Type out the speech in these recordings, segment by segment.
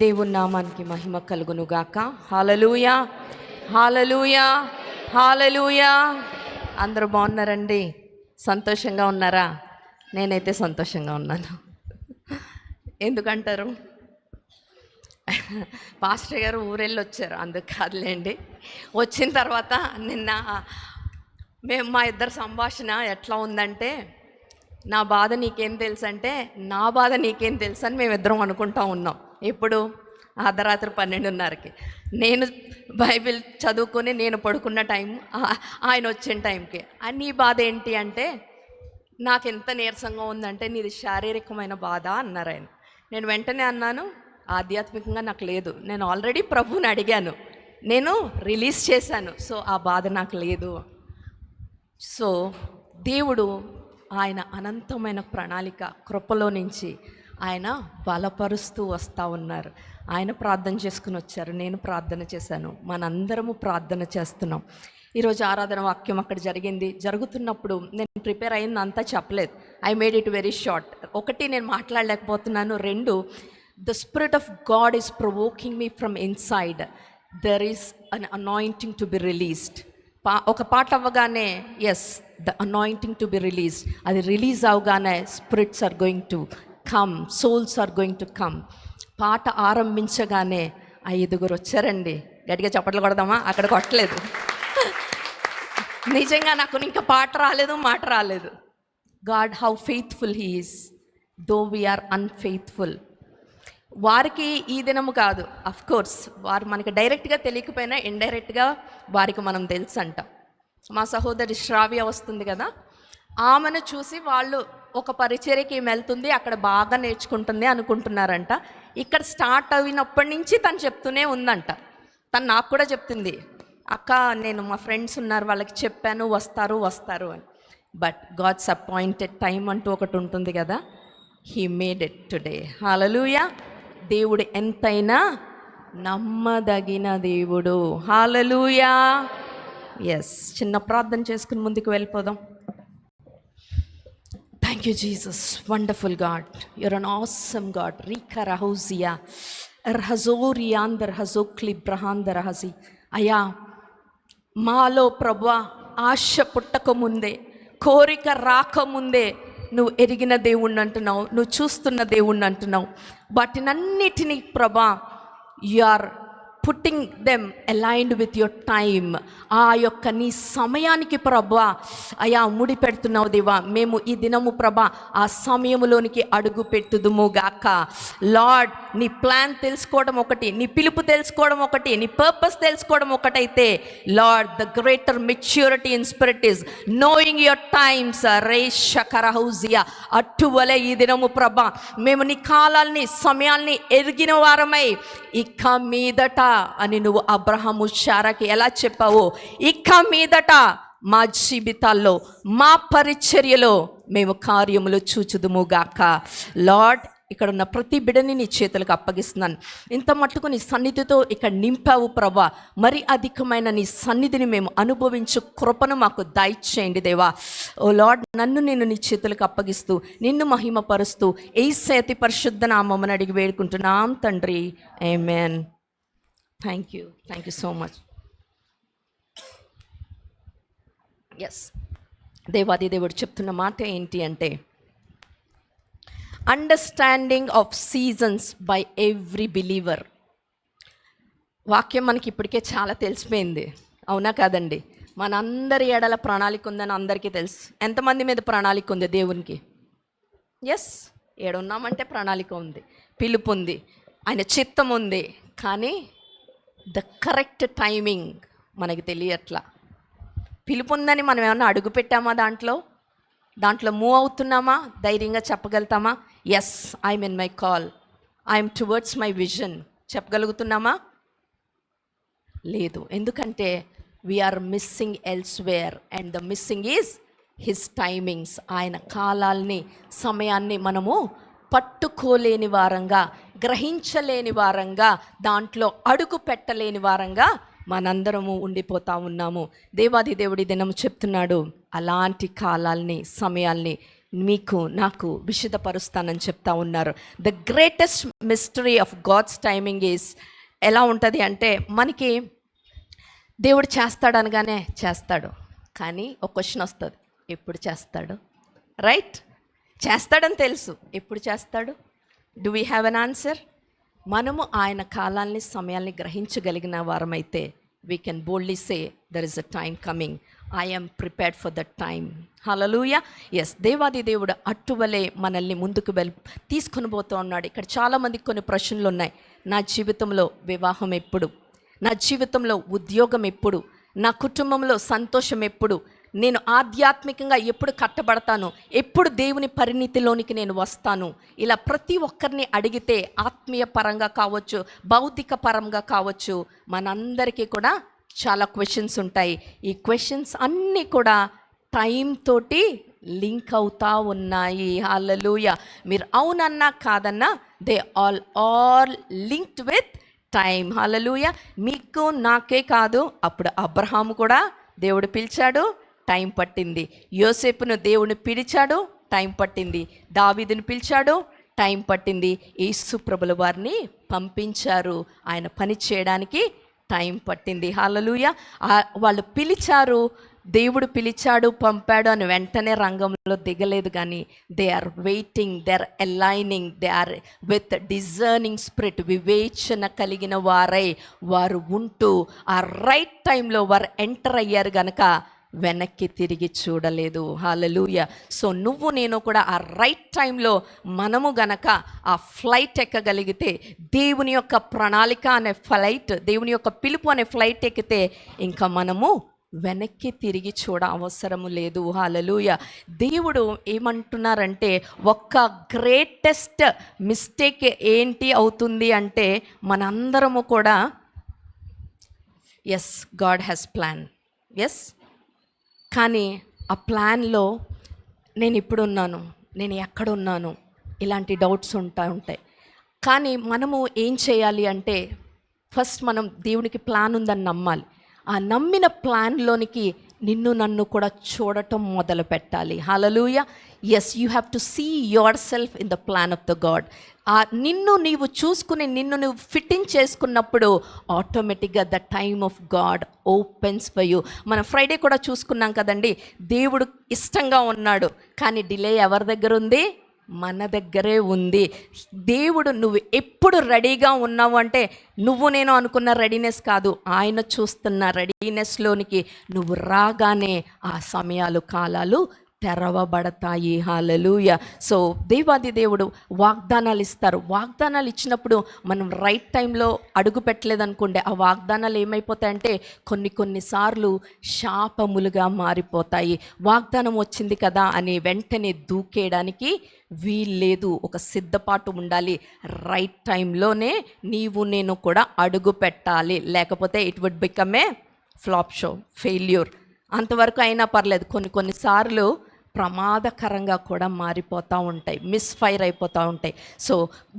దేవుని నామానికి మహిమ కలుగును గాక. హల్లెలూయా, హల్లెలూయా, హల్లెలూయా. అందరూ బాగున్నారండి? సంతోషంగా ఉన్నారా? నేనైతే సంతోషంగా ఉన్నాను. ఎందుకంటారు? పాస్టర్ గారు ఊరెళ్ళి వచ్చారు, అందుకు కాదులేండి. వచ్చిన తర్వాత నిన్న మా ఇద్దరు సంభాషణ ఎట్లా ఉందంటే, నా బాధ నీకేం తెలుసు అంటే, నా బాధ నీకేం తెలుసు అని మేమిద్దరం అనుకుంటా ఉన్నాం. ఇప్పుడు అర్ధరాత్రి 12:30కి నేను బైబిల్ చదువుకొని నేను పడుకున్న టైం, ఆయన వచ్చిన టైంకి నీ బాధ ఏంటి అంటే, నాకు ఎంత నీరసంగా ఉందంటే నీది శారీరకమైన బాధ అన్నారు ఆయన. నేను వెంటనే అన్నాను, ఆధ్యాత్మికంగా నాకు లేదు, నేను ఆల్రెడీ ప్రభువుని అడిగాను, నేను రిలీజ్ చేశాను, సో ఆ బాధ నాకు లేదు. సో దేవుడు ఆయన అనంతమైన ప్రణాళిక కృపలో నుంచి ఆయన బలపరుస్తూ వస్తూ ఉన్నారు. ఆయన ప్రార్థన చేసుకుని వచ్చారు, నేను ప్రార్థన చేశాను, మనందరము ప్రార్థన చేస్తున్నాం. ఈరోజు ఆరాధన వాక్యం అక్కడ జరుగుతున్నప్పుడు నేను ప్రిపేర్ అయింది అంతా చెప్పలేదు. I made it very short. ఒకటి, నేను మాట్లాడలేకపోతున్నాను. రెండు, the spirit of God is provoking me from inside. There is an anointing to be released. ఒక పాట అవ్వగానే yes, the anointing to be released, అది రిలీజ్ అవగానే spirits are going to come, souls are going to come. పాట ఆరంభించగానే 5 వచ్చారండి. గట్టిగా చప్పట్లు కొడదామా? అక్కడ కొట్టలేదు. నిజంగా నాకు ఇంకా పాట రాలేదు, మాట రాలేదు. God how faithful he is, though we are unfaithful. వారికి ఈ దినము కాదు, అఫ్ కోర్స్ వారు మనకి డైరెక్ట్గా తెలియకపోయినా ఇండైరెక్ట్గా వారికి మనం తెలుసు అంట. మా సహోదరి శ్రావ్య వస్తుంది కదా, ఆమెను చూసి వాళ్ళు ఒక పరిచర్యకి వెళ్తుంది, అక్కడ బాగా నేర్చుకుంటుంది అనుకుంటున్నారంట. ఇక్కడ స్టార్ట్ అయినప్పటి నుంచి తను చెప్తూనే ఉందంట. తను నాకు కూడా చెప్తుంది, అక్క నేను మా ఫ్రెండ్స్ ఉన్నారు వాళ్ళకి చెప్పాను వస్తారు అని. బట్ గాడ్స్ అపాయింటెడ్ టైం అంటూ ఒకటి ఉంటుంది కదా, హీ మేడ్ ఇట్ టుడే. హల్లెలూయా. దేవుడు ఎంతైనా నమ్మదగిన దేవుడు. హల్లెలూయా. ఎస్, చిన్న ప్రార్థన చేసుకుని ముందుకు వెళ్ళిపోదాం. Thank you Jesus, wonderful God, you're an awesome God. రీకా రహౌజియా ఎర్హజోరియాందర్ హజోక్లి బ్రహాందర్ హజి. అయ్యా, మాలో ప్రభువా ఆశ పుట్టకముందే, కోరిక రాకముందే నువ్వు ఎరిగిన దేవుణ్ణి అంటున్నావు, నువ్వు చూస్తున్న దేవుణ్ణి అంటున్నావు. వాటినన్నిటినీ ప్రభా, you are putting them aligned with your time. ఆ యొక్క నీ సమయానికి ప్రభా అయా ముడి పెడుతున్నావు దేవా. మేము ఈ దినము ప్రభా ఆ సమయములోనికి అడుగు పెట్టుదుము గాక. లార్డ్, నీ ప్లాన్ తెలుసుకోవడం ఒకటి, నీ పిలుపు తెలుసుకోవడం ఒకటి, నీ పర్పస్ తెలుసుకోవడం ఒకటైతే, lord the greater maturity in spirit is knowing your times. రేషకరహౌజియా, అట్టువలే ఈ దినము ప్రభా మేము నీ కాలాల్ని సమయాల్ని ఎరిగిన వారమై, ఇక మీదట అని నువ్వు అబ్రహాము శారాకి ఎలా చెప్పావో, ఇక మీదట మా జీవితాల్లో మా పరిచర్యలో మేము కార్యములు చూచుదుముగాక. లార్డ్, ఇక్కడ ఉన్న ప్రతి బిడ్డని నీ చేతులకు అప్పగిస్తున్నాను. ఇంత మట్టుకు నీ సన్నిధితో ఇక్కడ నింపావు ప్రభా. మరి అధికమైన నీ సన్నిధిని మేము అనుభవించు కృపను మాకు దయచేయండి దేవా. ఓ లార్డ్, నన్ను నేను నీ చేతులకు అప్పగిస్తూ నిన్ను మహిమపరుస్తూ యేసు అతి పరిశుద్ధ నామమున అడిగి వేడుకుంటున్నాం తండ్రి, amen. Thank you so much. Yes, దేవాది దేవుడు చెప్తున్న మాట ఏంటి అంటే, understanding of seasons by every believer. వాక్యం మనకి ఇప్పటికే చాలా తెలిసిపోయింది, అవునా కాదండి? మనందరి ఎడల ప్రణాళిక ఉందని అందరికీ తెలుసు. ఎంతమంది మీద ప్రణాళిక ఉంది దేవునికి? ఎస్, ఏడున్నామంటే ప్రణాళిక ఉంది, పిలుపు ఉంది, ఆయన చిత్తం ఉంది. కానీ ద కరెక్ట్ టైమింగ్ మనకి తెలియట్లా. పిలుపు ఉందని మనం ఏమన్నా అడుగు పెట్టామా? దాంట్లో మూవ్ అవుతున్నామా? ధైర్యంగా చెప్పగలుగుతామా? Yes, I'm in my call, I'm towards my vision చెప్పగలుగుతున్నామా? లేదు. ఎందుకంటే we're missing elsewhere and the missing is his timings. ఆయన కాలాల్ని సమయాన్ని మనము పట్టుకోలేని వారంగా, గ్రహించలేని వారంగా, దాంట్లో అడుగు పెట్టలేని వారంగా మనందరము ఉండిపోతా ఉన్నాము. దేవాది దేవుడి దినం చెప్తున్నాడు, అలాంటి కాలాల్ని సమయాల్ని మీకు నాకు విశుద్ధపరుస్తానని చెప్తా ఉన్నారు. The greatest mystery of God's timing is ఎలా ఉంటుంది అంటే, మనకి దేవుడు చేస్తాడు అనగానే చేస్తాడు, కానీ ఒక క్వశ్చన్ వస్తుంది, ఎప్పుడు చేస్తాడు? రైట్? చేస్తాడని తెలుసు, ఎప్పుడు చేస్తాడు? Do we have an answer? మనము ఆయన కాలాన్ని సమయాల్ని గ్రహించగలిగిన వారమైతే we can boldly say there is a time coming, I am prepared for that time. Hallelujah. Yes, దేవాది దేవుడు అట్టువలే మనల్ని ముందుకు తీసుకొని పోతూ ఉన్నాడు. ఇక్కడ చాలామందికి కొన్ని ప్రశ్నలు ఉన్నాయి. నా జీవితంలో వివాహం ఎప్పుడు? నా జీవితంలో ఉద్యోగం ఎప్పుడు? నా కుటుంబంలో సంతోషం ఎప్పుడు? నేను ఆధ్యాత్మికంగా ఎప్పుడు కట్టబడతాను? ఎప్పుడు దేవుని పరిణితిలోనికి నేను వస్తాను? ఇలా ప్రతి ఒక్కరిని అడిగితే ఆత్మీయ పరంగా కావచ్చు, భౌతిక పరంగా కావచ్చు, మనందరికీ కూడా చాలా క్వశ్చన్స్ ఉంటాయి. ఈ క్వశ్చన్స్ అన్నీ కూడా టైం తోటి లింక్ అవుతా ఉన్నాయి. హల్లెలూయా. మీరు అవునన్నా కాదన్నా they all linked with time. Hallelujah. మీకు నాకే కాదు, అప్పుడు అబ్రహాము కూడా దేవుడు పిలిచాడు, టైం పట్టింది. యోసేపును దేవుని పిలిచాడు, టైం పట్టింది. దావీదుని పిలిచాడు, టైం పట్టింది. యేసు ప్రభుల వారిని పంపించారు, ఆయన పని చేయడానికి టైం పట్టింది. హల్లెలూయా. వాళ్ళు పిలిచారు, దేవుడు పిలిచాడు, పంపాడు అని వెంటనే రంగంలో దిగలేదు, కానీ they are waiting, they are aligning, they are with discerning spirit, వివేచన కలిగిన వారై వారు ఉంటూ ఆ రైట్ టైంలో వారు ఎంటర్ అయ్యారు గనక వెనక్కి తిరిగి చూడలేదు. హల్లెలూయా. సో నువ్వు నేను కూడా ఆ రైట్ టైంలో మనము గనక ఆ ఫ్లైట్ ఎక్కగలిగితే, దేవుని యొక్క ప్రణాళిక అనే ఫ్లైట్, దేవుని యొక్క పిలుపు అనే ఫ్లైట్ ఎక్కితే ఇంకా మనము వెనక్కి తిరిగి చూడ అవసరము లేదు. హల్లెలూయా. దేవుడు ఏమంటున్నారంటే, ఒక్క గ్రేటెస్ట్ మిస్టేక్ ఏంటి అవుతుంది అంటే, మనందరము కూడా yes, God has plan, yes, కానీ ఆ ప్లాన్లో నేను ఇప్పుడున్నాను, నేను ఎక్కడున్నాను, ఇలాంటి డౌట్స్ ఉంటాయి. కానీ మనము ఏం చేయాలి అంటే, ఫస్ట్ మనం దేవునికి ప్లాన్ ఉందని నమ్మాలి. ఆ నమ్మిన ప్లాన్లోనికి నిన్ను నన్ను కూడా చూడటం మొదలు పెట్టాలి. Hallelujah. Yes, you have to see yourself in the plan of the God. నిన్ను నీవు చూసుకుని నిన్ను నువ్వు ఫిట్టింగ్ చేసుకున్నప్పుడు ఆటోమేటిక్గా the time of God opens for you. మనం ఫ్రైడే కూడా చూసుకున్నాం కదండి, దేవుడు ఇష్టంగా ఉన్నాడు, కానీ డిలే ఎవరి దగ్గర ఉంది? మన దగ్గరే ఉంది. దేవుడు నువ్వు ఎప్పుడు రెడీగా ఉన్నావు అంటే, నువ్వు నేను అనుకున్న రెడీనెస్ కాదు, ఆయన చూస్తున్న రెడీనెస్లోనికి నువ్వు రాగానే ఆ సమయాలు కాలాలు తెరవబడతాయి. హల్లెలూయా. సో దేవాది దేవుడు వాగ్దానాలు ఇస్తారు. వాగ్దానాలు ఇచ్చినప్పుడు మనం రైట్ టైంలో అడుగు పెట్టలేదనుకోండి, ఆ వాగ్దానాలు ఏమైపోతాయంటే కొన్నిసార్లు శాపములుగా మారిపోతాయి. వాగ్దానం వచ్చింది కదా అని వెంటనే దూకేయడానికి వీల్లేదు. ఒక సిద్ధపాటు ఉండాలి. రైట్ టైంలోనే నీవు నేను కూడా అడుగు పెట్టాలి, లేకపోతే it would become a flop show, failure. అంతవరకు అయినా పర్లేదు, కొన్నిసార్లు ప్రమాదకరంగా కూడా మారిపోతూ ఉంటాయి, మిస్ఫైర్ అయిపోతూ ఉంటాయి. సో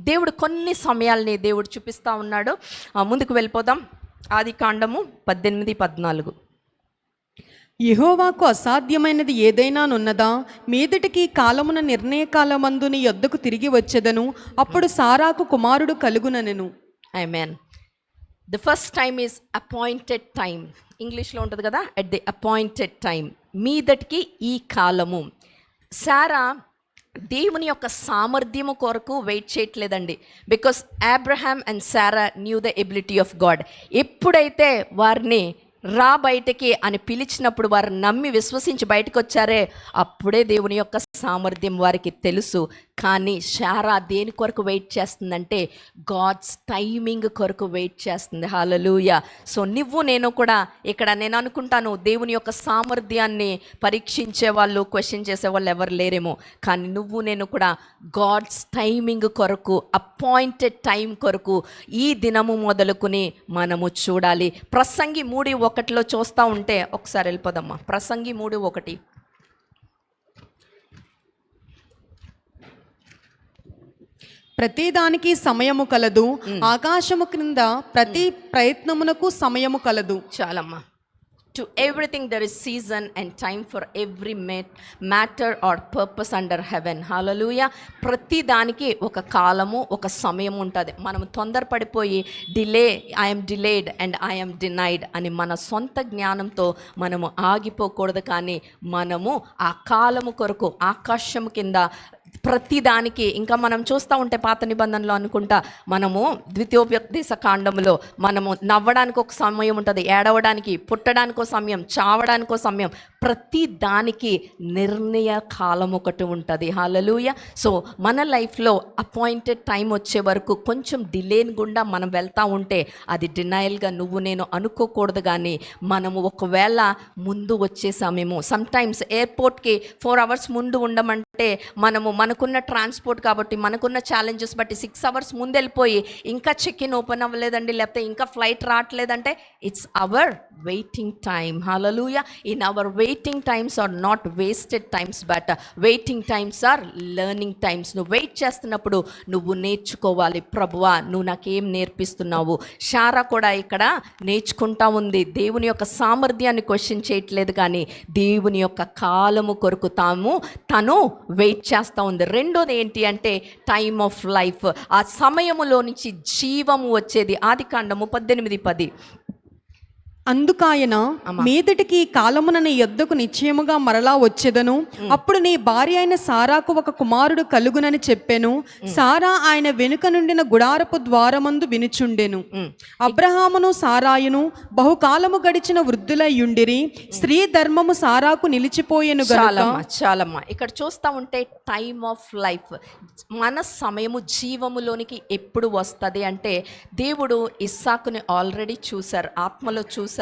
దేవుడు కొన్ని సమయాల్ని దేవుడు చూపిస్తూ ఉన్నాడు. ముందుకు వెళ్ళిపోదాం. ఆదికాండము 18:14. యెహోవాకు అసాధ్యమైనది ఏదైనానున్నదా? మీదటికి కాలమున నిర్ణయకాలమందు నీ యొద్దకు తిరిగి వచ్చెదను, అప్పుడు సారాకు కుమారుడు కలుగుననెను. Amen. The first time is appointed time. ఇంగ్లీష్లో ఉంటుంది కదా, ఎట్ ది అపాయింటెడ్ టైం. మీదటికి ఈ కాలము. సారా దేవుని యొక్క సామర్థ్యము కొరకు వెయిట్ చేయట్లేదండి. Because Abraham and Sarah knew the ability of God. ఎప్పుడైతే వారిని రా బయటకి అని పిలిచినప్పుడు వారు నమ్మి విశ్వసించి బయటకు వచ్చారే, అప్పుడే దేవుని యొక్క సామర్థ్యం వారికి తెలుసు. కానీ శారా దేని కొరకు వెయిట్ చేస్తుందంటే, గాడ్స్ టైమింగ్ కొరకు వెయిట్ చేస్తుంది. హల్లెలూయా. సో నువ్వు నేను కూడా ఇక్కడ నేను అనుకుంటాను, దేవుని యొక్క సామర్థ్యాన్ని పరీక్షించే వాళ్ళు, క్వశ్చన్ చేసే వాళ్ళు ఎవరు లేరేమో, కానీ నువ్వు నేను కూడా గాడ్స్ టైమింగ్ కొరకు, అపాయింటెడ్ టైం కొరకు ఈ దినము మొదలుకుని మనము చూడాలి. ప్రసంగి 3:1 చూస్తూ ఉంటే, ఒకసారి వెళ్ళిపోదమ్మా. ప్రసంగి 3:1. ప్రతిదానికి సమయము కలదు, ఆకాశము క్రింద ప్రతి ప్రయత్నమునకు సమయము కలదు. చాలమ్మా. To everything there is season and time for every matter or purpose under heaven. Hallelujah. ప్రతి దానికి ఒక కాలము ఒక సమయం ఉంటుంది. మనం తొందరపడిపోయి I'm delayed and I'm denied అని మన సొంత జ్ఞానంతో మనము ఆగిపోకూడదు. కానీ మనము ఆ కాలము కొరకు ఆకాశం కింద ప్రతిదానికి, ఇంకా మనం చూస్తూ ఉంటే పాత నిబంధనలో అనుకుంటా మనము ద్వితీయోపదేశ కాండంలో మనము నవ్వడానికి ఒక సమయం ఉంటుంది, ఏడవడానికి, పుట్టడానికి ఒక సమయం, చావడానికి ఒక సమయం, ప్రతి దానికి నిర్ణయ కాలం ఒకటి ఉంటుంది. హల్లెలూయా. సో మన లైఫ్లో అపాయింటెడ్ టైం వచ్చే వరకు కొంచెం డిలేని గుండా మనం వెళ్తూ ఉంటే అది డినయల్గా నువ్వు నేను అనుకోకూడదు. కానీ మనము ఒకవేళ ముందు వచ్చేసామేమో, సమ్టైమ్స్ ఎయిర్పోర్ట్కి 4 hours ముందు ఉండమంటే మనకున్న ట్రాన్స్పోర్ట్ కాబట్టి మనకున్న ఛాలెంజెస్ బట్టి 6 hours ముందు వెళ్ళిపోయి ఇంకా చెక్ ఇన్ ఓపెన్ అవ్వలేదండి, లేకపోతే ఇంకా ఫ్లైట్ రావట్లేదంటే it's our waiting time. Hallelujah. In our waiting times are not wasted times, but waiting times are learning times. నువ్వు వెయిట్ చేస్తున్నప్పుడు నువ్వు నేర్చుకోవాలి. ప్రభువా నువ్వు నాకేం నేర్పిస్తున్నావు? శారా కూడా ఇక్కడ నేర్చుకుంటా ఉంది. దేవుని యొక్క సామర్థ్యాన్ని క్వశ్చన్ చేయట్లేదు, కానీ దేవుని యొక్క కాలము కొరకు తను వెయిట్ చేస్తూ ఉంది. రెండోది ఏంటి అంటే టైమ్ ఆఫ్ లైఫ్. ఆ సమయములో నుంచి జీవము వచ్చేది. ఆదికాండము 18:10. అందుకాయన మీదటికి కాలమున నీ యొద్దకు నిశ్చయముగా మరలా వచ్చెదను, అప్పుడు నీ భార్య అయిన సారాకు ఒక కుమారుడు కలుగునని చెప్పెను. సారా ఆయన వెనుక నుండిన గుడారపు ద్వారమందు వినుచుండెను. అబ్రహామును సారాయును బహుకాలము గడిచిన వృద్ధులయ్యుండిరి. స్త్రీ ధర్మము సారాకు నిలిచిపోయెను గనుక. చాలమ్మా ఇక్కడ చూస్తా ఉంటే టైమ్ ఆఫ్ లైఫ్, మన సమయము జీవములోనికి ఎప్పుడు వస్తుంది అంటే, దేవుడు ఇస్సాకుని ఆల్రెడీ చూశారు, ఆత్మలో చూశారు,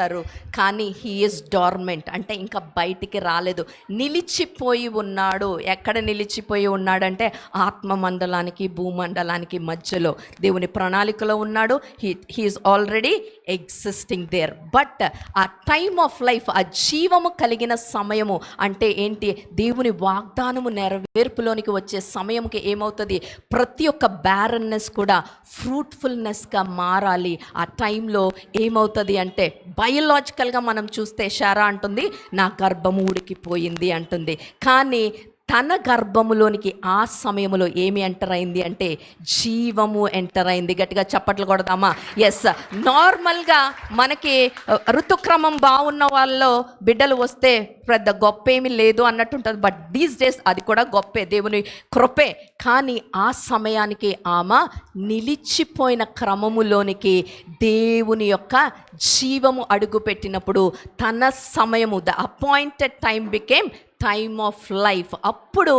కానీ హీ ఈజ్ డార్మెంట్ అంటే ఇంకా బయటికి రాలేదు, నిలిచిపోయి ఉన్నాడు. ఎక్కడ నిలిచిపోయి ఉన్నాడంటే ఆత్మ మండలానికి భూమండలానికి మధ్యలో దేవుని ప్రణాళికలో ఉన్నాడు. He is already existing there. But ఆ టైమ్ ఆఫ్ లైఫ్, ఆ జీవము కలిగిన సమయము అంటే ఏంటి? దేవుని వాగ్దానము నెరవేర్పులోనికి వచ్చే సమయంకి ఏమవుతుంది? ప్రతి ఒక్క బ్యారన్నెస్ కూడా ఫ్రూట్ఫుల్నెస్గా మారాలి. ఆ టైంలో ఏమవుతుంది అంటే, బయోలాజికల్గా మనం చూస్తే శారా అంటుంది నా గర్భము ఉడికిపోయింది అంటుంది. కానీ తన గర్భములోనికి ఆ సమయంలో ఏమి ఎంటర్ అయింది అంటే జీవము ఎంటర్ అయింది. గట్టిగా చప్పట్లు కొడదామా? ఎస్. నార్మల్గా మనకి ఋతుక్రమం బాగున్న వాళ్ళలో బిడ్డలు వస్తే పెద్ద గొప్ప ఏమీ లేదు అన్నట్టు ఉంటుంది. బట్ దీస్ డేస్ అది కూడా గొప్పే, దేవుని కృపే. కానీ ఆ సమయానికి ఆమె నిలిచిపోయిన క్రమములోనికి దేవుని యొక్క జీవము అడుగుపెట్టినప్పుడు తన సమయము, the appointed time became time of life. అప్పుడు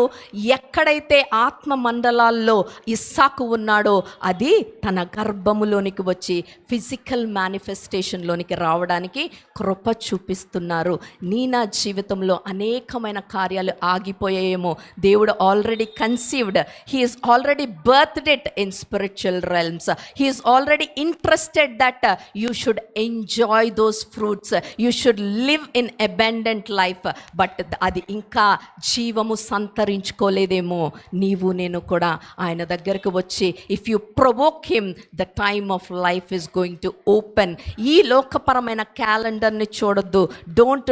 ఎక్కడైతే ఆత్మ మండలాల్లో ఇస్సాకు ఉన్నాడో అది తన గర్భములోనికి వచ్చి ఫిజికల్ మేనిఫెస్టేషన్లోనికి రావడానికి కృప చూపిస్తున్నారు. నీ నా జీవితంలో అనేకమైన కార్యాలు ఆగిపోయాయేమో. దేవుడు already conceived, he is already birthed it in spiritual realms. He is already interested that you should enjoy those fruits, you should live in abundant life. But అది ఇంకా జీవము సంతరించుకోలేదేమో. నీవు నేను కూడా ఆయన దగ్గరకు వచ్చి if you provoke him, the time of life is going to open. ఈ లోకపరమైన క్యాలెండర్ని చూడొద్దు. Don't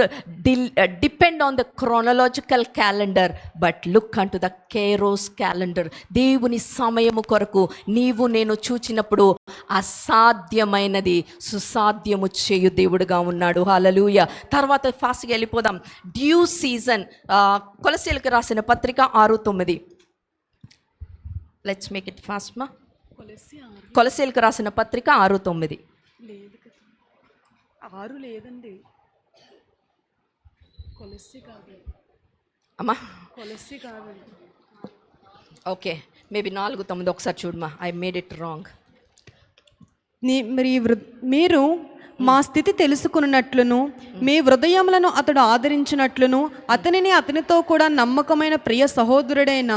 depend on the chronological calendar, but look an to the Keras calendar. దేవుని సమయము కొరకు నీవు నేను చూచినప్పుడు అసాధ్యమైనది సుసాధ్యము చేయు దేవుడుగా ఉన్నాడు. హల్లెలూయా. తర్వాత ఫాస్ట్గా వెళ్ళిపోదాం. Due season. కొలస్సీలకు రాసిన పత్రిక 6:9. లెట్స్ మేక్ ఇట్ ఫాస్ట్ మా. కొలస్సీలకు రాసిన పత్రిక 6:9. లేదు కదా, 6 లేదండి, కొలస్సీ కాదు అమ్మా, కొలస్సీ కాదండి. ఓకే, మేబీ 4:9 ఒకసారి చూడమా. I made it wrong. మీరు మా స్థితి తెలుసుకున్నట్లును మీ హృదయములను అతడు ఆదరించినట్లును అతనిని అతనితో కూడా నమ్మకమైన ప్రియ సహోదరుడైన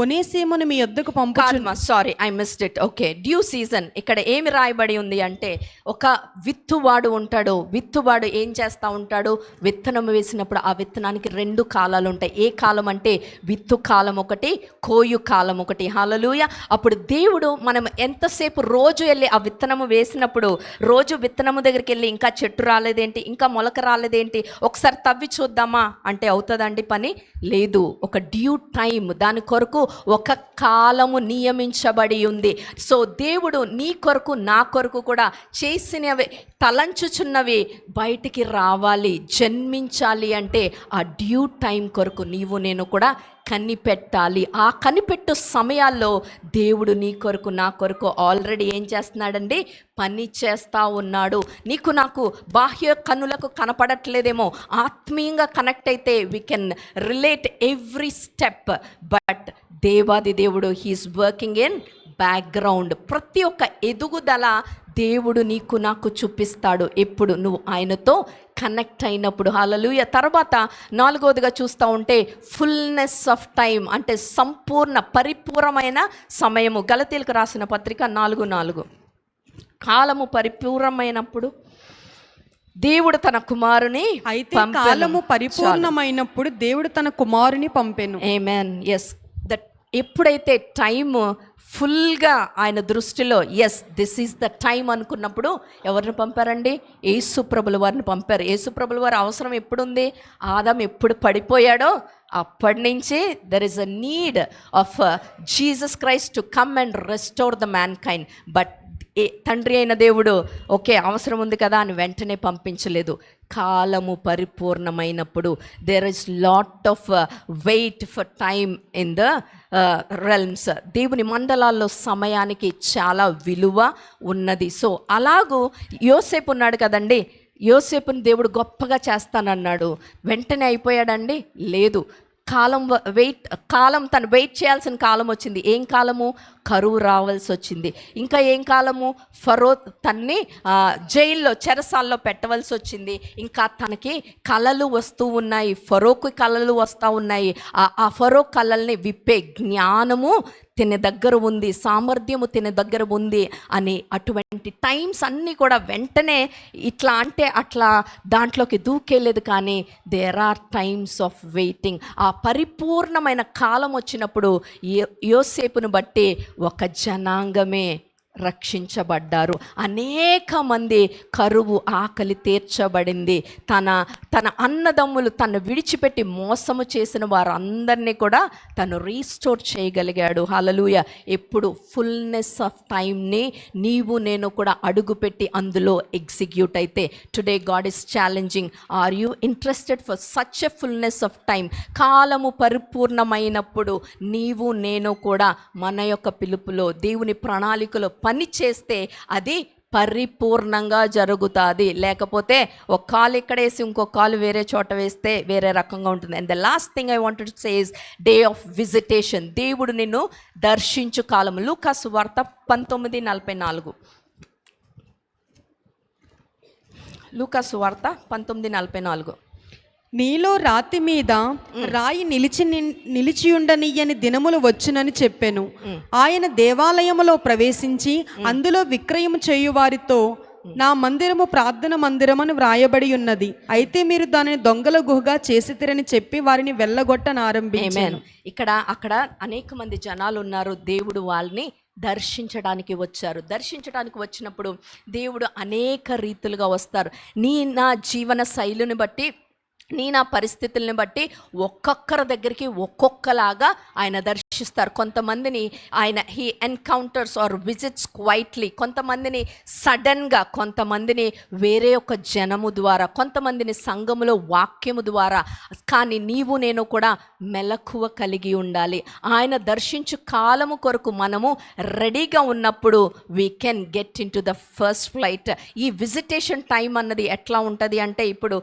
ఒనేసిమును మీ యొద్దకు పంపుచున్నాను. Sorry, I missed it. Okay, due season. ఇక్కడ ఏమి రాయబడి ఉంది అంటే, ఒక విత్తువాడు ఉంటాడు. విత్తువాడు ఏం చేస్తూ ఉంటాడు? విత్తనం వేసినప్పుడు ఆ విత్తనానికి 2 కాలాలు ఉంటాయి. ఏ కాలం అంటే విత్తు కాలం ఒకటి, కోయు కాలం ఒకటి. హల్లెలూయా. అప్పుడు దేవుడు మనం ఎంతసేపు రోజు వెళ్ళి ఆ విత్తనము వేసినప్పుడు, రోజు విత్తనము దగ్గర దగ్గరికి వెళ్ళి ఇంకా చెట్టు రాలేదేంటి, ఇంకా మొలక రాలేదేంటి, ఒకసారి తవ్వి చూద్దామా అంటే అవుతుందండి పని? లేదు. ఒక డ్యూ టైం, దాని కొరకు ఒక కాలము నియమించబడి ఉంది. సో దేవుడు నీ కొరకు నా కొరకు కూడా చేసినవి, తలంచుచున్నవి బయటికి రావాలి, జన్మించాలి అంటే ఆ డ్యూ టైం కొరకు నీవు నేను కూడా కనిపెట్టాలి. ఆ కనిపెట్టు సమయాల్లో దేవుడు నీ కొరకు నా కొరకు ఆల్రెడీ ఏం చేస్తున్నాడండి? పని చేస్తూ ఉన్నాడు. నీకు నాకు బాహ్య కన్నులకు కనపడట్లేదేమో, ఆత్మీయంగా కనెక్ట్ అయితే we can relate every step. But దేవాది దేవుడు హీఈస్ వర్కింగ్ ఇన్ బ్యాక్గ్రౌండ్. ప్రతి ఒక్క ఎదుగుదల దేవుడు నీకు నాకు చూపిస్తాడు ఎప్పుడు నువ్వు ఆయనతో కనెక్ట్ అయినప్పుడు. హల్లెలూయా. తర్వాత 4వదిగా చూస్తూ ఉంటే ఫుల్నెస్ ఆఫ్ టైం, అంటే సంపూర్ణ పరిపూర్ణమైన సమయము. గలతీయులకు రాసిన పత్రిక 4:4. కాలము పరిపూర్ణమైనప్పుడు దేవుడు తన కుమారుని అయితే కాలము పరిపూర్ణమైనప్పుడు దేవుడు తన కుమారుని పంపెను. ఆమేన్. ఎస్, దట్ ఎప్పుడైతే టైము ఫుల్గా ఆయన దృష్టిలో yes this is the time అనుకున్నప్పుడు ఎవరిని పంపారండి? యేసుప్రభుల వారిని పంపారు. యేసుప్రభుల వారి అవసరం ఎప్పుడుంది? ఆదాం ఎప్పుడు పడిపోయాడో అప్పటి నుంచి there is a need of Jesus Christ to come and restore the man kind. But తండ్రి అయిన దేవుడు ఓకే అవసరం ఉంది కదా అని వెంటనే పంపించలేదు. కాలము పరిపూర్ణమైనప్పుడు there is lot of wait for time in the realms. దేవుని మండలాల్లో సమయానికి చాలా విలువ ఉన్నది. సో అలాగూ యోసేపు ఉన్నాడు కదండి, యోసేపుని దేవుడు గొప్పగా చేస్తానన్నాడు. వెంటనే అయిపోయాడండి? లేదు. కాలం తను వెయిట్ చేయాల్సిన కాలం వచ్చింది. ఏం కాలము? కరువు రావాల్సి వచ్చింది. ఇంకా ఏం కాలము? ఫరో తన్ని జైల్లో చెరసాల్లో పెట్టవలసి వచ్చింది. ఇంకా తనకి కలలు వస్తూ ఉన్నాయి, ఫరోకు కలలు వస్తూ ఉన్నాయి. ఆ ఫరో కలల్ని విప్పే జ్ఞానము తిన దగ్గర ఉంది, సామర్థ్యము తిన దగ్గర ఉంది అని అటువంటి టైమ్స్ అన్నీ కూడా వెంటనే ఇట్లా అంటే అట్లా దాంట్లోకి దూకేలేదు. కానీ there are times of waiting. ఆ పరిపూర్ణమైన కాలం వచ్చినప్పుడు యోసేపును బట్టి ఒక జనాంగమే రక్షించబడ్డారు. అనేక మంది కరువు ఆకలి తీర్చబడింది. తన అన్నదమ్ములు తను విడిచిపెట్టి మోసము చేసిన వారందరినీ కూడా తను రీస్టోర్ చేయగలిగాడు. హల్లెలూయా. ఎప్పుడు ఫుల్నెస్ ఆఫ్ టైంని నీవు నేను కూడా అడుగుపెట్టి అందులో ఎగ్జిక్యూట్ అయితే today God is challenging. Are you interested for such a fullness of time? కాలము పరిపూర్ణమైనప్పుడు నీవు నేను కూడా మన యొక్క పిలుపులో దేవుని ప్రణాళికలో పని చేస్తే అది పరిపూర్ణంగా జరుగుతుంది. లేకపోతే ఒక కాలు ఇక్కడ వేసి ఇంకో కాలు వేరే చోట వేస్తే వేరే రకంగా ఉంటుంది. And the last thing I wanted to say is day of visitation. దేవుడు నిన్ను దర్శించు కాలం. లూకాసు వార్త 19:44. లూకాసు వార్త 19:44. నీలో రాతి మీద రాయి నిలిచియుండనియ్యని దినములు వచ్చునని చెప్పెను. ఆయన దేవాలయములో ప్రవేశించి అందులో విక్రయము చేయు వారితో నా మందిరము ప్రార్థన మందిరమని వ్రాయబడి ఉన్నది, అయితే మీరు దానిని దొంగల గుహగా చేసితిరని చెప్పి వారిని వెళ్ళగొట్టనారంభించాను. అక్కడ అనేక మంది జనాలు ఉన్నారు. దేవుడు వాళ్ళని దర్శించడానికి వచ్చారు. దర్శించడానికి వచ్చినప్పుడు దేవుడు అనేక రీతులుగా వస్తారు. నా జీవన శైలిని బట్టి, నా పరిస్థితుల్ని బట్టి ఒక్కొక్కరి దగ్గరికి ఒక్కొక్కలాగా ఆయన దర్శిస్తారు. కొంతమందిని ఆయన he encounters or visits quietly, కొంతమందిని సడన్గా, కొంతమందిని వేరే ఒక జనము ద్వారా, కొంతమందిని సంఘములో వాక్యము ద్వారా. కానీ నీవు నేను కూడా మెలకువ కలిగి ఉండాలి. ఆయన దర్శించు కాలము కొరకు మనము రెడీగా ఉన్నప్పుడు we can get in to the first flight. ఈ విజిటేషన్ టైం అన్నది ఎట్లా ఉంటుంది అంటే, ఇప్పుడు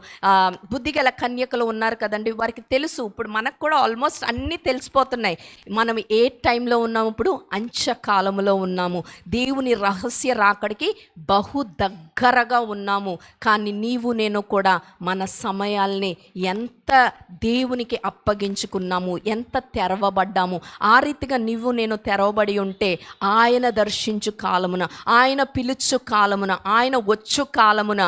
బుద్ధిగల కన్యకలు ఉన్నారు కదండి, వారికి తెలుసు. ఇప్పుడు మనకు కూడా ఆల్మోస్ట్ అన్నీ తెలిసిపోతున్నాయి. మనం ఏ టైంలో ఉన్నాము? ఇప్పుడు అంత్యకాలములో ఉన్నాము. దేవుని రహస్య రాకడికి బహు దగ్గరగా ఉన్నాము. కానీ నీవు నేను కూడా మన సమయాల్ని ఎంత దేవునికి అప్పగించుకున్నాము, ఎంత తెరవబడ్డాము. ఆ రీతిగా నీవు నేను తెరవబడి ఉంటే ఆయన దర్శించు కాలమున, ఆయన పిలుచు కాలమున, ఆయన వచ్చు కాలమున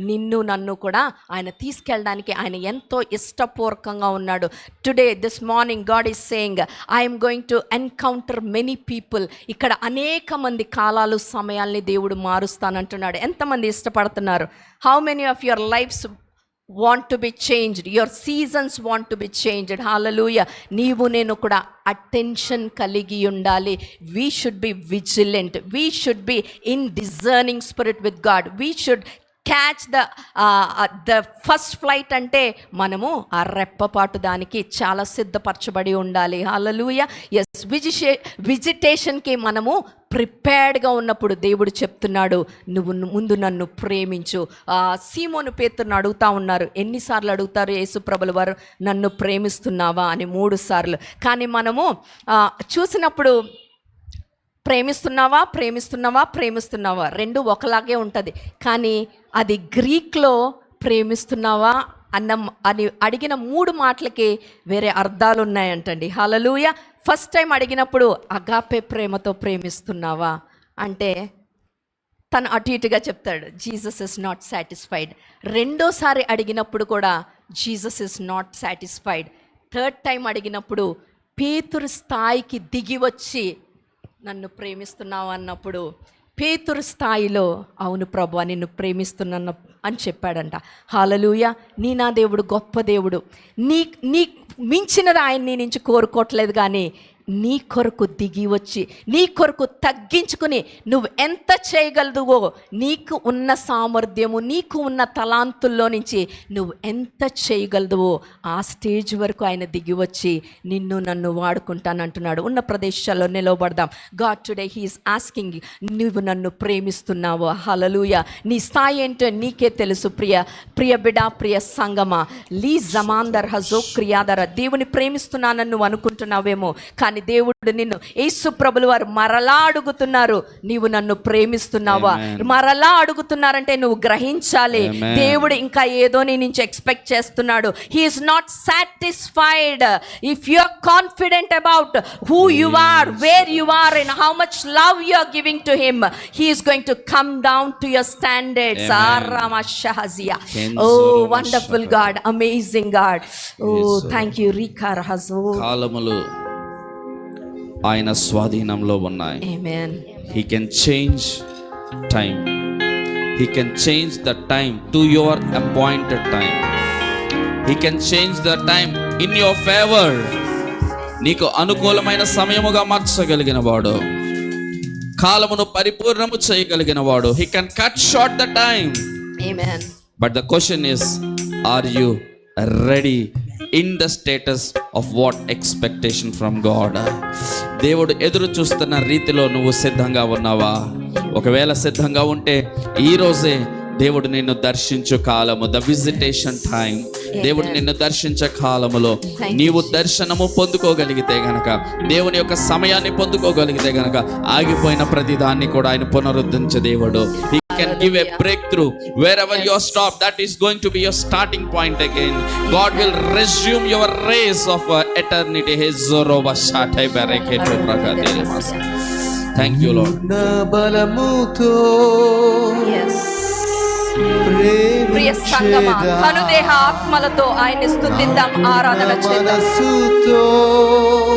నిన్ను నన్ను కూడా ఆయన తీసుకెళ్ళడానికి ఆయన ఎంతో ఇష్టపూర్వకంగా ఉన్నాడు. Today this morning God is saying I'm going to encounter many people. ఇక్కడ అనేక మంది కాలాలు సమయాల్ని దేవుడు మారుస్తానంటున్నాడు. ఎంతమంది ఇష్టపడుతున్నారు? How many of your lives want to be changed, your seasons want to be changed? hallelujah. నీవు నేను కూడా అటెన్షన్ కలిగి ఉండాలి. we should be vigilant, we should be in discerning spirit with God, we should catch the first flight. అంటే మనము ఆ రెప్పపాటు దానికి చాలా సిద్ధపరచబడి ఉండాలి. హల్లెలూయా. ఎస్, విజిటేషన్కి మనము ప్రిపేర్డ్గా ఉన్నప్పుడు దేవుడు చెప్తున్నాడు, నువ్వు ముందు నన్ను ప్రేమించు. సీమోను పేతురును అడుగుతా ఉన్నారు. ఎన్నిసార్లు అడుగుతారు యేసుప్రభుల వారు, నన్ను ప్రేమిస్తున్నావా అని? 3 సార్లు. కానీ మనము చూసినప్పుడు ప్రేమిస్తున్నావా ప్రేమిస్తున్నావా ప్రేమిస్తున్నావా రెండు ఒకలాగే ఉంటుంది. కానీ అది గ్రీక్లో ప్రేమిస్తున్నావా అని అడిగిన 3 మాటలకి వేరే అర్థాలు ఉన్నాయంటండి. హల్లెలూయా. ఫస్ట్ టైం అడిగినప్పుడు అగాపే ప్రేమతో ప్రేమిస్తున్నావా అంటే తను అటు ఇటుగా చెప్తాడు, జీసస్ ఇస్ నాట్ సాటిస్ఫైడ్. రెండోసారి అడిగినప్పుడు కూడా Jesus is not satisfied. Third time అడిగినప్పుడు పేతురు స్థాయికి దిగి వచ్చి నన్ను ప్రేమిస్తున్నావు అన్నప్పుడు పేతురు స్థాయిలో అవును ప్రభువా నిన్ను ప్రేమిస్తున్నాను అని చెప్పాడంట. హల్లెలూయా. నా దేవుడు గొప్ప దేవుడు. నీ మించినది ఆయన నీ నుంచి కోరుకోవట్లేదు, కానీ నీ కొరకు దిగి వచ్చి నీ కొరకు తగ్గించుకుని నువ్వు ఎంత చేయగలదువో, నీకు ఉన్న సామర్థ్యము నీకు ఉన్న తలాంతుల్లో నుంచి నువ్వు ఎంత చేయగలదువో ఆ స్టేజ్ వరకు ఆయన దిగి వచ్చి నిన్ను నన్ను వాడుకుంటానంటున్నాడు. ఉన్న ప్రదేశాల్లో నిలవబడదాం. గాడ్ టుడే హీఈస్ ఆస్కింగ్, నువ్వు నన్ను ప్రేమిస్తున్నావు? హల్లెలూయా. నీ స్థాయి ఏంటో నీకే తెలుసు. ప్రియ బిడా, ప్రియ సంగమా, లీ జమాందర్ హజో క్రియాదర. దేవుని ప్రేమిస్తున్నానని నువ్వు అనుకుంటున్నావేమో, కానీ దేవుడు నిన్ను, యేసు ప్రభుల వారు మరలా అడుగుతున్నారు, నీవు నన్ను ప్రేమిస్తున్నావా? మరలా అడుగుతున్నారంటే నువ్వు గ్రహించాలి, దేవుడు ఇంకా ఏదో నీ నుంచి ఎక్స్పెక్ట్ చేస్తున్నాడు. He is not satisfied. If you are confident about who you are, where you are and how much love you are giving to him, he is going to come down to your standards. ఆరామషహజియా. Oh wonderful God, amazing God. Oh thank you. రీకార్ హజో. కాలములు ఆయన స్వాధీనంలో ఉన్నాయి. Amen. He can change time. He can change the time to your appointed time. He can change the time in your favor. నీకు అనుకూలమైన సమయముగా మార్చగలిగిన వాడు, కాలమును పరిపూర్ణము చేయగలిగిన వాడు. He can cut short the time. Amen. But the question is, are you ready in the status of what expectation from God? దేవుడు ఎదురు చూస్తున్న రీతిలో నువ్వు సిద్ధంగా ఉన్నావా? ఒకవేళ సిద్ధంగా ఉంటే ఈ రోజే దేవుడు నిన్ను దర్శించు కాలము, ద విజిటేషన్ టైం. దేవుడు నిన్ను దర్శించే కాలములో నీవు దర్శనము పొందుకోగలిగితే గనక, దేవుని యొక్క సమయాన్ని పొందుకోగలిగితే గనక, ఆగిపోయిన ప్రతి దాన్ని కూడా ఆయన పునరుద్ధరించే దేవుడు. He can give a breakthrough wherever you are stopped. That is going to be your starting point again. God will resume your race of eternity. Thank you, Lord. Yes. ప్రియ సంగమా, కనుదేహ ఆత్మలతో ఆయన్ని స్తుతిద్దాం, ఆరాధన చేద్దాం.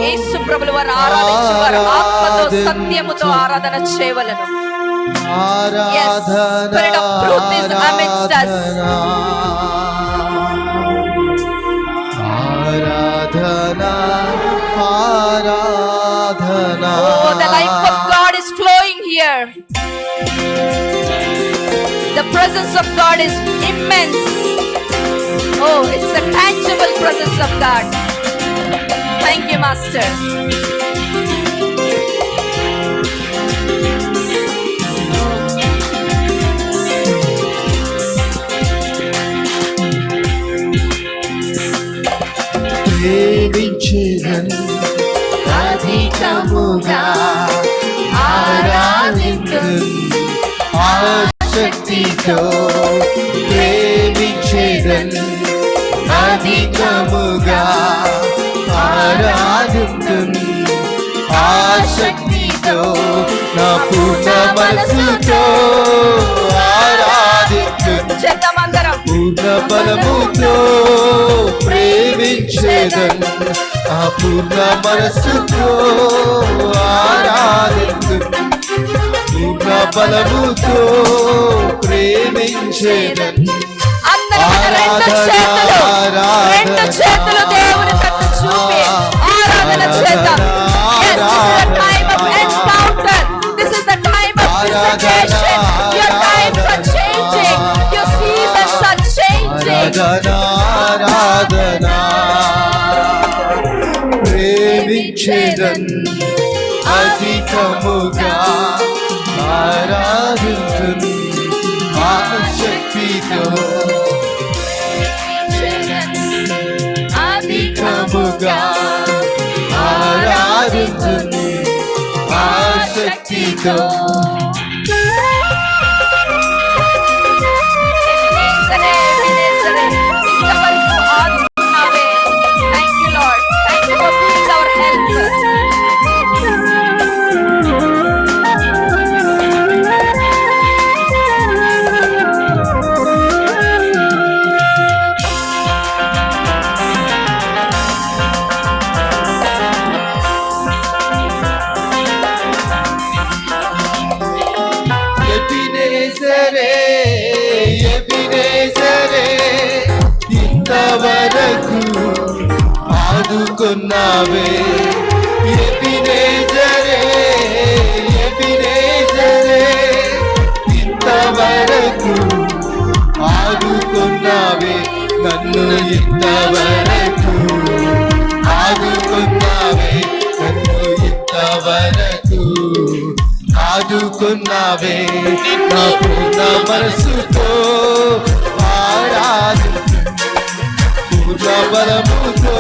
యేసు ప్రభుల వారు ఆరాధించువారు ఆత్మతో సత్యముతో ఆరాధన చేయవలెను. Yes, Spirit of truth is amidst us. Aradhana, Aradhana. Oh, the life of God is flowing here. The presence of God is immense. Oh, it's a tangible presence of God. Thank you, Master. ప్రేమించెదను అధికముగా, ఆరాధింతును ఆసక్తితో. ప్రేమించెదను అధికముగా, ఆరాధింతును ఆసక్తితో. నా పూర్ణ మనసుతో ఆరాధింతును. బలముతో ప్రేమించేదన్ నా పూర్ణ మనస్సుతో ఆరాధింతును పూర్ణ బలముతో ప్రేమించేదన్ రెండు చేతులు దేవుని తట్టు చూపి ఆరాధన చేద్దాం. This is the time of encounter. This is the time of visitation. Your times are changing. Your seasons are changing. ఆరాధనా ప్రేమించేదన్ అధికముగా ఆరాధింతును ఆశక్తితో అధికముగా ఆరాధింతును ఆశక్తితో Thank you, Lord. Thank you for being our helper. ఎబినేజరే ఇంతవరకు ఆదుకున్నావే ఎబినేజరే ఇంతవరకు ఆదుకున్నావే నన్ను ఇంతవరకు ఆదుకున్నావే నన్ను ఇంతవరకు ఆదుకున్నావే నా పూర్ణ మనసుతో ఆరాధింతును పూర్ణ బలముతో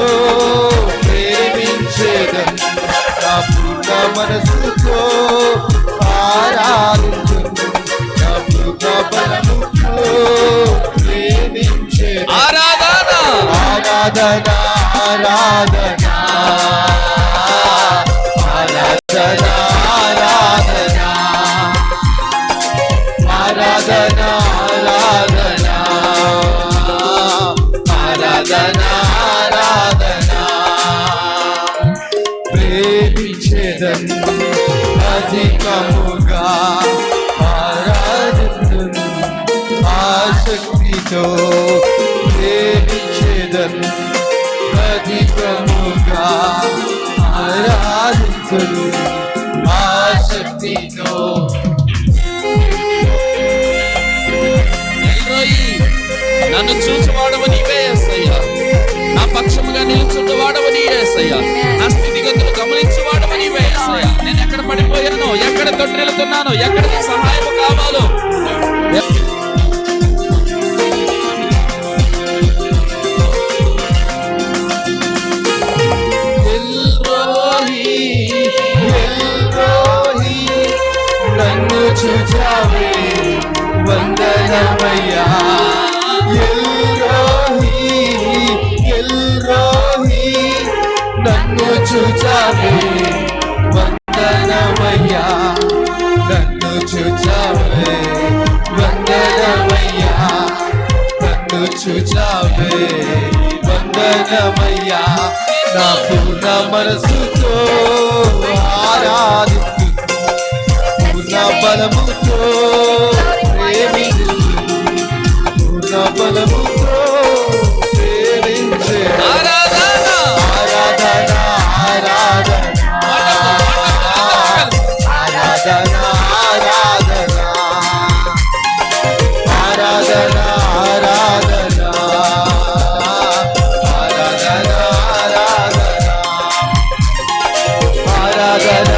ప్రేమించేదన్ నా పూర్ణ మనసుతో ఆరాధింతును నా పూర్ణ బలముతో ప్రేమించేదన్ ఆరాధన ఆరాధన ఆరాధన ఆరాధన ఆరాధన ఆరాధన ఆరాధన ఆరాధన ప్రేమించేదన్ అధికముగా ఆరాధింతును ఆశక్తితో ప్రేమించేదన్ అధికముగా ఆరాధింతును ఆశక్తితో నన్ను చూచువాడవు నీవే యేసయ్యా నా పక్షముగా నిలుచున్నవాడవు నీవే యేసయ్యా నా స్థితిగతులు గమనించువాడవు నీవే యేసయ్యా నేను ఎక్కడ పడిపోయానో ఎక్కడ తొట్టిల్లుతున్నానో ఎక్కడ నీ సహాయం కావాలో నన్ను చూచావే వందనమయ్యా ఎల్రోహి నన్ను చూచావే వందనమయ్యా నన్ను చూచావే వందనమయ్యా నన్ను చూచావే వందనమయ్యా నా పూర్ణ మనసుతో ఆరాధింతును పూర్ణ బలముతో ప్రేమించును పూర్ణ బలముతో ప్రేమించే ఆరాధన ఆరాధన ఆరాధన ఆరాధన ఆరాధన ఆరాధన ఆరాధన ఆరాధన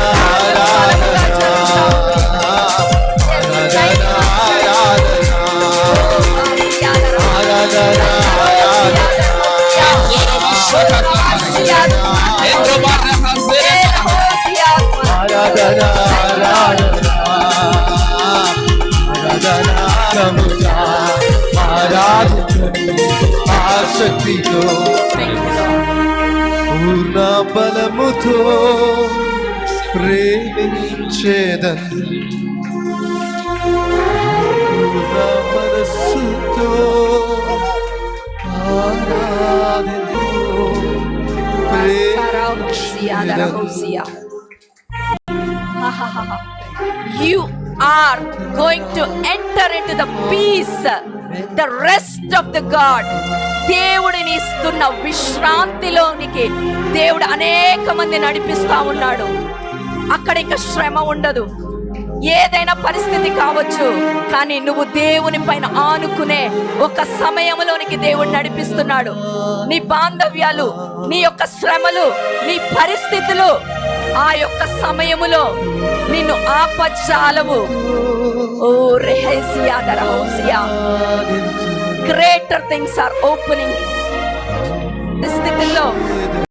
ఆరాధన ఆశక్తితో పూర్ణ బలముతో ప్రేమించేదన్ పూర్ణ మనస్సుతో are going to enter into the peace, the rest of the God. దేవుడిని ఇస్తున్న విశ్రాంతిలోనికి దేవుడు అనేక మంది నడిపిస్తా ఉన్నాడు. అక్కడ ఇక శ్రమ ఉండదు. ఏదైనా పరిస్థితి కావచ్చు, కానీ నువ్వు దేవుని పైన ఆనుకునే ఒక సమయంలోనికి దేవుడు నడిపిస్తున్నాడు. నీ బాంధవ్యాలు, నీ యొక్క శ్రమలు, నీ పరిస్థితులు ఆ యొక్క సమయములో నిన్ను ఆపజాలవు. ఓ రెహెసియా దరహోసియా, గ్రేటర్ థింగ్స్ ఆర్ ఓపెనింగ్. స్థితిలో